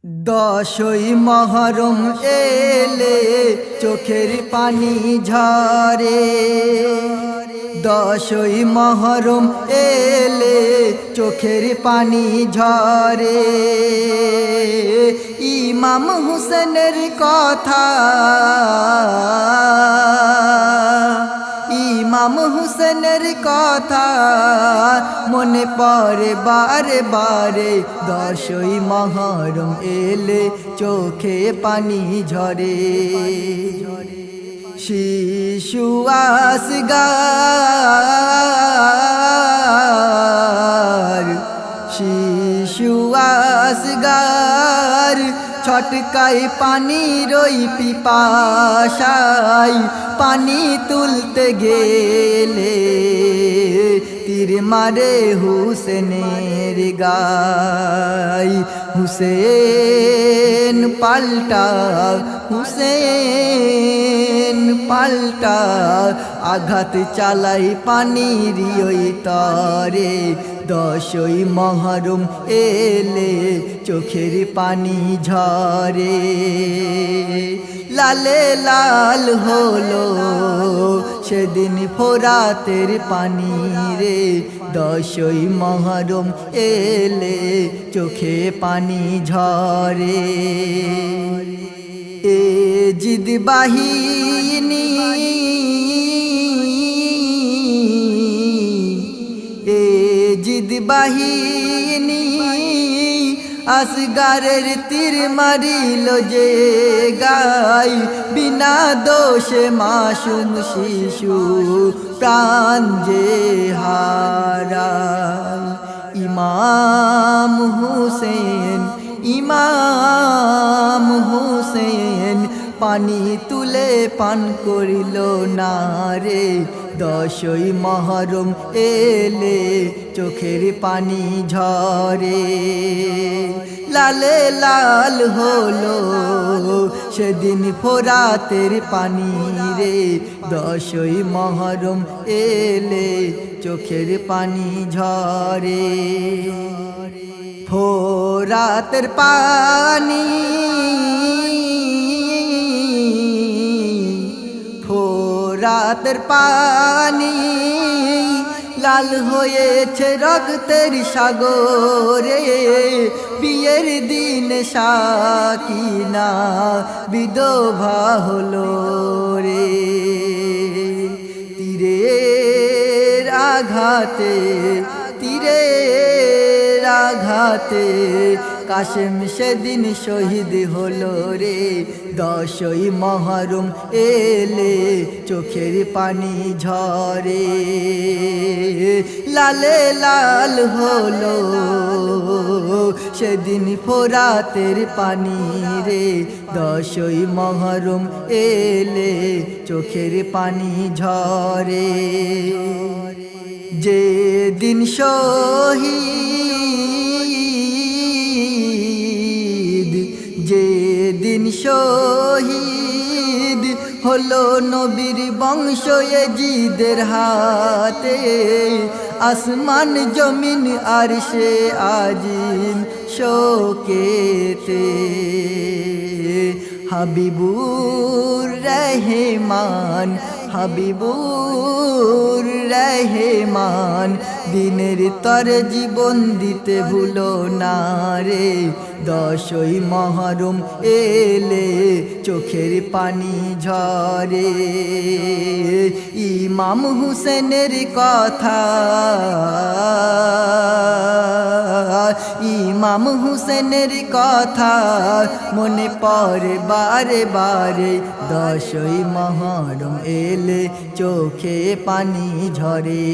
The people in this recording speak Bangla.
দশই মহরম এলে চোখের পানি ঝরে। দশই মহরম এলে চোখের পানি ঝরে। ইমাম হুসেনের কথা, ইমাম হুসেনের কথা মনে পড়ে বারে বারে। দশই মহরম এলে চোখে পানি ঝরে। শিশু আসগার, শিশু আসগার ছটকায় পানির ওই পিপাসায় পানি তুলতে গেলে তীর মারে হুসেনের গায়। হুসেন পাল্টা, হুসেন পাল্টা আঘাত চালাই পানির ওই তরে। দশই মহরম এলে চোখের পানি ঝরে। লালে লাল হলো সেদিন ফোরাতের পানি রে। দশই মহরম এলে চোখে পানি ঝরে। এ জিদ বাহিনী, এ জিদ বাহিনী আসগারের তীর মারিল যে গায়। বিনা দোষে মাসুম শিশু প্রাণ যে হারায়। ইমাম হুসেন, ইমাম হুসেন পানি তুলে পান করিল না রে। দশই মহরম এলে চোখের পানি ঝরে। লালে লাল হলো সেদিন ফোরাতের পানি রে। দশই মহরম এলে চোখের পানি ঝরে। ফোরাতের পানি, ফোরাতের পানি লাল হয়েছে রক্তের সাগরে। বিয়ের দিন সাকিনা বিধবা হলো রে। তীরের আঘাতে, তীরের আঘাতে কাশেম সেদিন শহীদ হলো রে। দশই মহরম এলে চোখের পানি ঝরে। লালে লাল হলো সেদিন ফোরাতের পানি রে। দশই মহরম এলে চোখের পানি ঝরে। যে দিন শহীদ, যে দিন শহীদ হলো নবীর বংশ এজিদের হাতে। আসমান জমিন আরশে আজিম শোকেতে। হাবিবুর রহমান, হাবিবুর রহমান দিনের তরে জীবন দিতে ভুলো না রে। দশই মহরম এলে চোখের পানি ঝরে। ইমাম হুসেনের কথা, ইমাম হুসেনের কথা মনে পড়ে বারে বারে। দশই মহরম এলে চোখে পানি ঝরে।